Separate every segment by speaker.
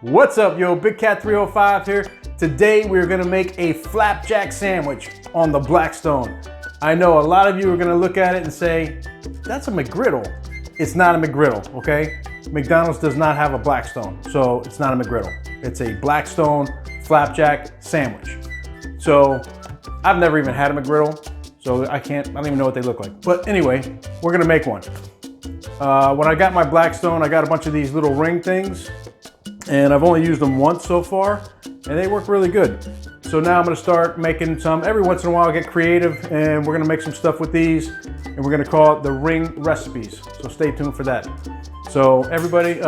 Speaker 1: What's up, yo? Big Cat 305 here. Today we're gonna make a flapjack sandwich on the Blackstone. I know a lot of you are gonna look at it and say, that's a McGriddle. It's not a McGriddle, okay? McDonald's does not have a Blackstone, so it's not a McGriddle. It's a Blackstone flapjack sandwich. So I've never even had a McGriddle, so I don't even know what they look like. But anyway, we're gonna make one. When I got my Blackstone, I got a bunch of these little ring things, and I've only used them once so far, and they work really good. So now I'm gonna start making some. Every once in a while I get creative, and we're gonna make some stuff with these, and we're gonna call it the ring recipes. So stay tuned for that. So everybody,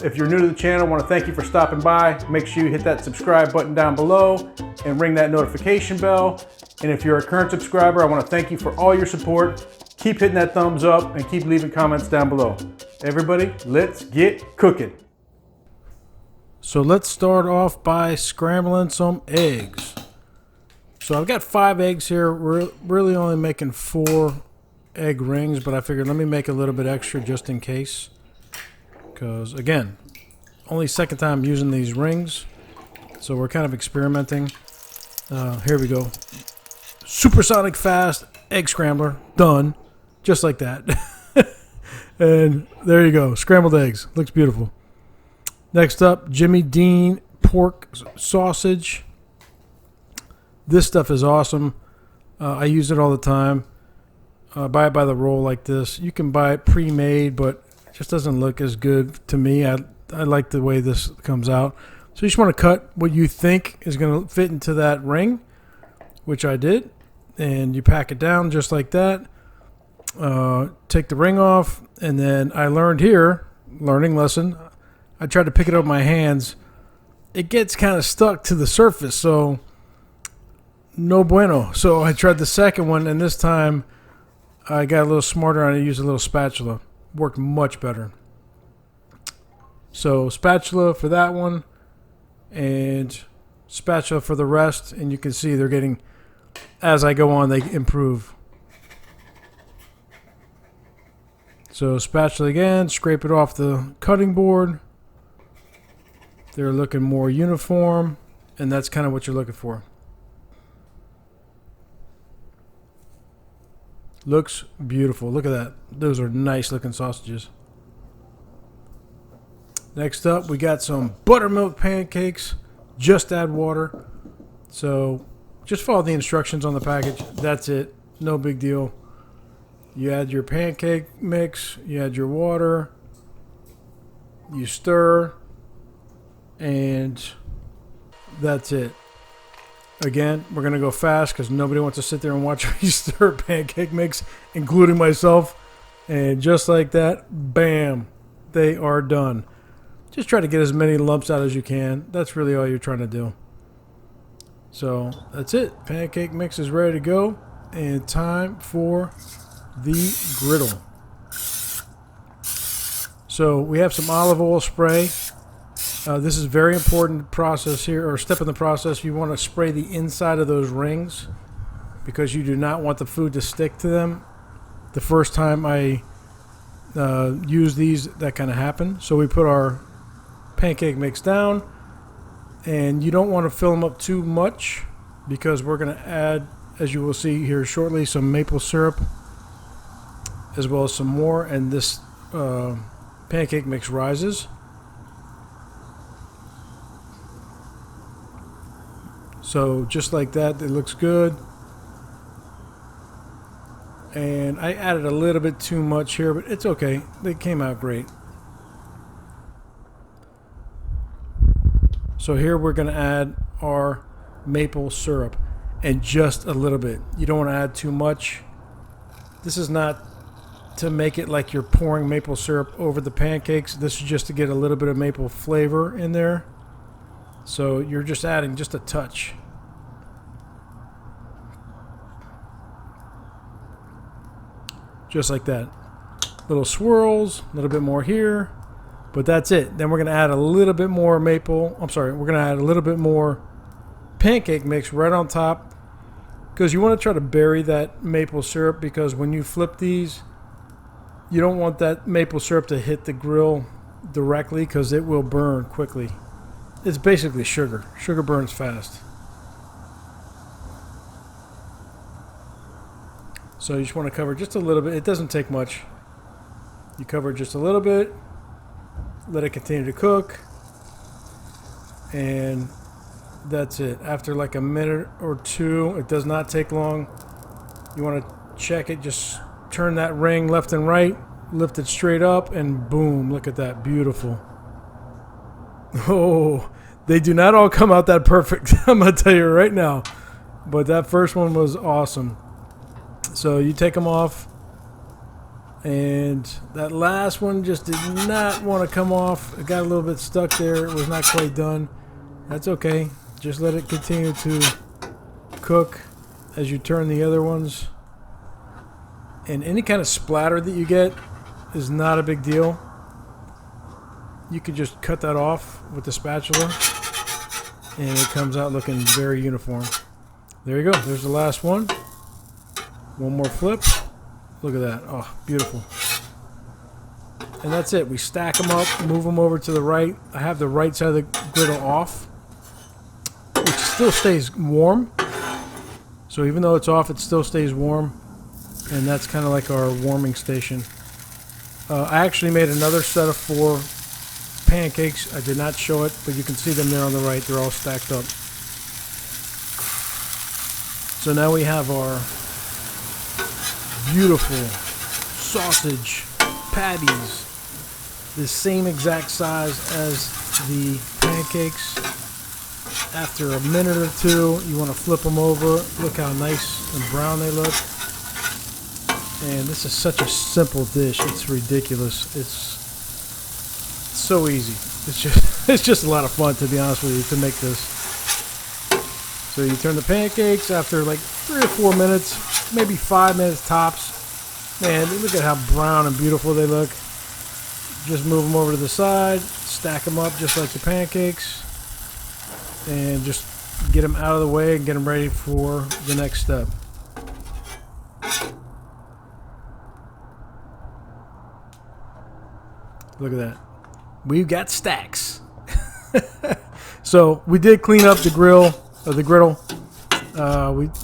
Speaker 1: if you're new to the channel, I wanna thank you for stopping by. Make sure you hit that subscribe button down below and ring that notification bell. And if you're a current subscriber, I wanna thank you for all your support. Keep hitting that thumbs up and keep leaving comments down below. Everybody, let's get cooking. So let's start off by scrambling some eggs. So I've got 5 eggs here. We're really only making 4 egg rings, but I figured let me make a little bit extra just in case. Because again, only second time using these rings. So we're kind of experimenting. Here we go. Supersonic fast egg scrambler, done. Just like that. And there you go, scrambled eggs. Looks beautiful. Next up, Jimmy Dean pork sausage. This stuff is awesome. I use it all the time. Buy it by the roll like this. You can buy it pre-made, but it just doesn't look as good to me. I like the way this comes out. So you just want to cut what you think is going to fit into that ring, which I did. And you pack it down just like that. Take the ring off, and then I learned here, learning lesson, I tried to pick it up with my hands. It gets kind of stuck to the surface, so no bueno. So I tried the second one, and this time I got a little smarter and I used a little spatula. Worked much better. So spatula for that one, and spatula for the rest, and you can see they're getting, as I go on, they improve. So spatula again, scrape it off the cutting board. They're looking more uniform, and that's kind of what you're looking for. Looks beautiful. Look at that. Those are nice looking sausages. Next up, we got some buttermilk pancakes. Just add water. So just follow the instructions on the package. That's it. No big deal. You add your pancake mix. You add your water. You stir. And that's it. Again, we're going to go fast because nobody wants to sit there and watch me stir pancake mix, including myself. And just like that, bam, they are done. Just try to get as many lumps out as you can. That's really all you're trying to do. So that's it. Pancake mix is ready to go. And time for the griddle. So we have some olive oil spray. This is a very important process here, or step in the process. You want to spray the inside of those rings because you do not want the food to stick to them. The first time I used these, that kind of happened. So we put our pancake mix down, and you don't want to fill them up too much because we're going to add, as you will see here shortly, some maple syrup as well as some more, and this pancake mix rises. So just like that, it looks good. And I added a little bit too much here, but it's okay. They came out great. So here we're going to add our maple syrup, and just a little bit. You don't want to add too much. This is not to make it like you're pouring maple syrup over the pancakes. This is just to get a little bit of maple flavor in there. So you're just adding just a touch. Just like that. Little swirls, a little bit more here. But that's it. Then we're going to add a little bit more we're going to add a little bit more pancake mix right on top. Because you want to try to bury that maple syrup, because when you flip these, you don't want that maple syrup to hit the grill directly because it will burn quickly. It's basically sugar. Sugar burns fast. So you just want to cover just a little bit. It doesn't take much. You cover just a little bit. Let it continue to cook. And that's it. After like a minute or two, it does not take long. You want to check it. Just turn that ring left and right. Lift it straight up. And boom. Look at that. Beautiful. Oh, they do not all come out that perfect. I'm going to tell you right now. But that first one was awesome. So you take them off. And that last one just did not want to come off. It got a little bit stuck there. It was not quite done. That's okay. Just let it continue to cook as you turn the other ones. And any kind of splatter that you get is not a big deal. You can just cut that off with the spatula. And it comes out looking very uniform. There you go. There's the last one. One more flip. Look at that. Oh, beautiful. And that's it. We stack them up, move them over to the right. I have the right side of the griddle off, which still stays warm. So even though it's off, it still stays warm. And that's kind of like our warming station. I actually made another set of 4 pancakes. I did not show it, but you can see them there on the right. They're all stacked up. So now we have our beautiful sausage patties, the same exact size as the pancakes. After a minute or two, you want to flip them over. Look how nice and brown they look. And this is such a simple dish. It's ridiculous. It's so easy. It's just a lot of fun, to be honest with you, to make this. So you turn the pancakes after like 3 or 4 minutes, maybe 5 minutes tops. Man, look at how brown and beautiful they look. Just move them over to the side, stack them up just like the pancakes, and just get them out of the way and get them ready for the next step. Look at that. We've got stacks. So we did clean up the griddle.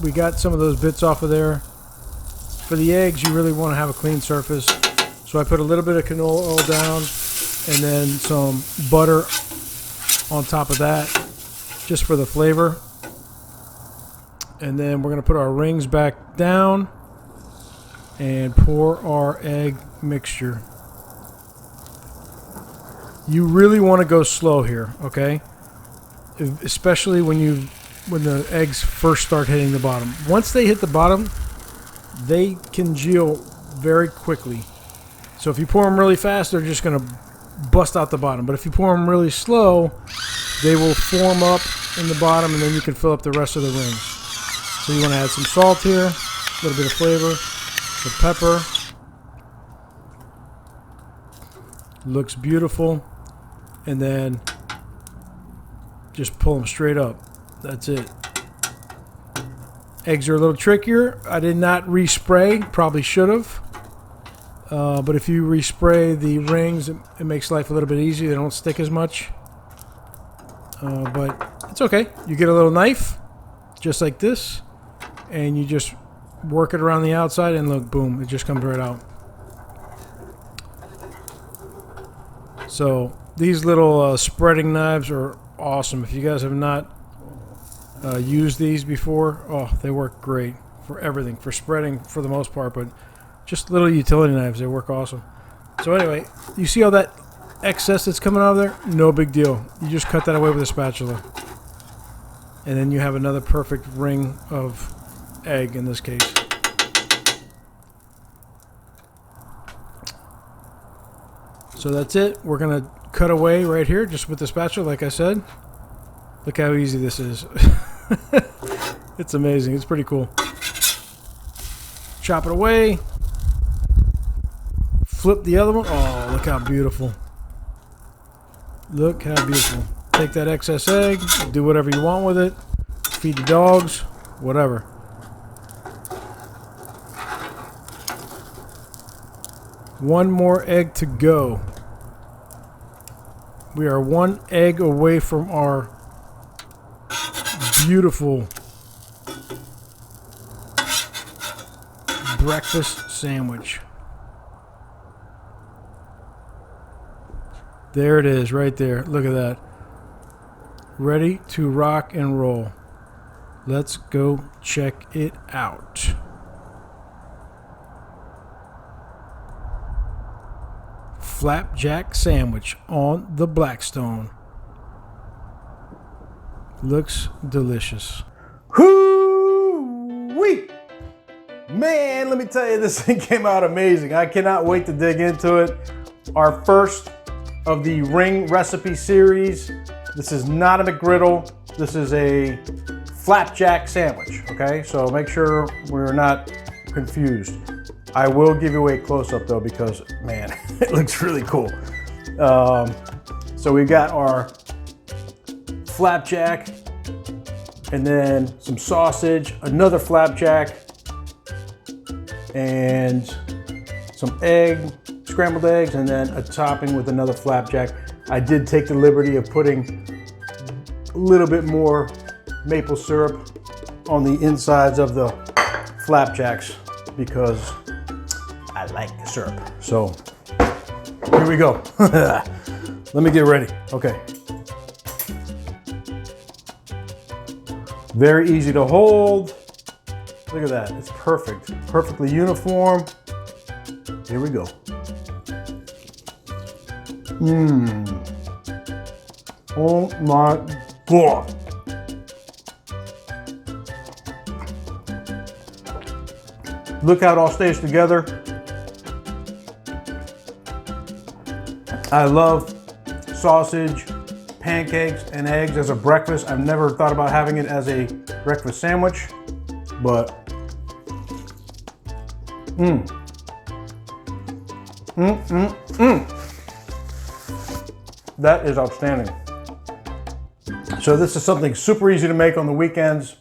Speaker 1: We got some of those bits off of there. For the eggs, you really want to have a clean surface. So I put a little bit of canola oil down and then some butter on top of that, just for the flavor. And then we're going to put our rings back down and pour our egg mixture. You really want to go slow here, okay? Especially when the eggs first start hitting the bottom. Once they hit the bottom, they congeal very quickly. So if you pour them really fast, they're just going to bust out the bottom. But if you pour them really slow, they will form up in the bottom, and then you can fill up the rest of the rings. So you want to add some salt here, a little bit of flavor, some pepper. Looks beautiful. And then just pull them straight up. That's it. Eggs are a little trickier. I did not respray. Probably should have. But if you respray the rings, it makes life a little bit easier. They don't stick as much. But it's okay. You get a little knife, just like this, and you just work it around the outside, and look, boom, it just comes right out. So these little spreading knives are awesome. If you guys have not used these before, oh, they work great for everything, for spreading for the most part, but just little utility knives, they work awesome. So anyway, you see all that excess that's coming out of there? No big deal. You just cut that away with a spatula. And then you have another perfect ring of egg in this case. So that's it. We're going to cut away right here just with the spatula, like I said. Look how easy this is. It's amazing. It's pretty cool. Chop it away. Flip the other one. Oh, look how beautiful. Look how beautiful. Take that excess egg, do whatever you want with it. Feed the dogs, whatever. One more egg to go. We are one egg away from our beautiful breakfast sandwich. There it is, right there. Look at that. Ready to rock and roll. Let's go check it out. Flapjack sandwich on the Blackstone. Looks delicious. Hoo-wee! Man, let me tell you, this thing came out amazing. I cannot wait to dig into it. Our first of the ring recipe series. This is not a McGriddle. This is a flapjack sandwich, okay? So make sure we're not confused. I will give you a close-up though, because man, it looks really cool. So we got our flapjack, and then some sausage, another flapjack, and some scrambled eggs, and then a topping with another flapjack. I did take the liberty of putting a little bit more maple syrup on the insides of the flapjacks because I like the syrup. So here we go. Let me get ready. Okay. Very easy to hold. Look at that, it's perfect. Perfectly uniform. Here we go. Oh my God. Look how it all stays together. I love sausage, pancakes, and eggs as a breakfast. I've never thought about having it as a breakfast sandwich, but that is outstanding. So this is something super easy to make on the weekends.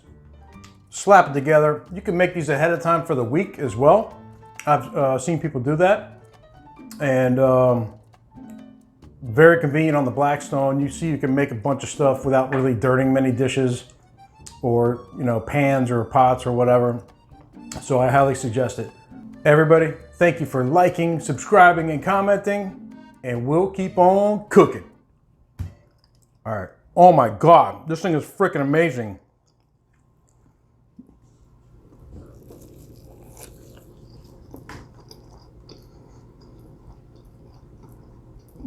Speaker 1: Slap it together. You can make these ahead of time for the week as well. I've seen people do that. And very convenient on the Blackstone. You see, you can make a bunch of stuff without really dirtying many dishes or, you know, pans or pots or whatever. So I highly suggest it. Everybody, thank you for liking, subscribing, and commenting, and we'll keep on cooking. All right. Oh my God, this thing is freaking amazing.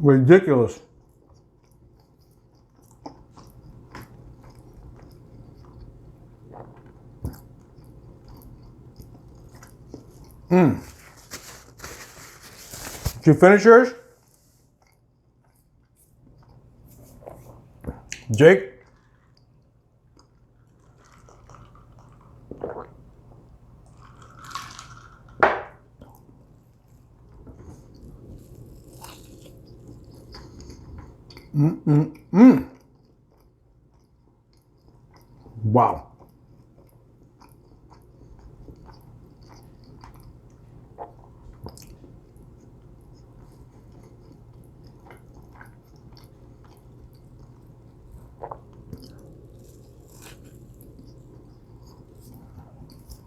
Speaker 1: Ridiculous. Did you finish yours? Jake? Wow.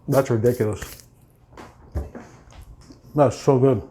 Speaker 1: That's ridiculous. That's so good.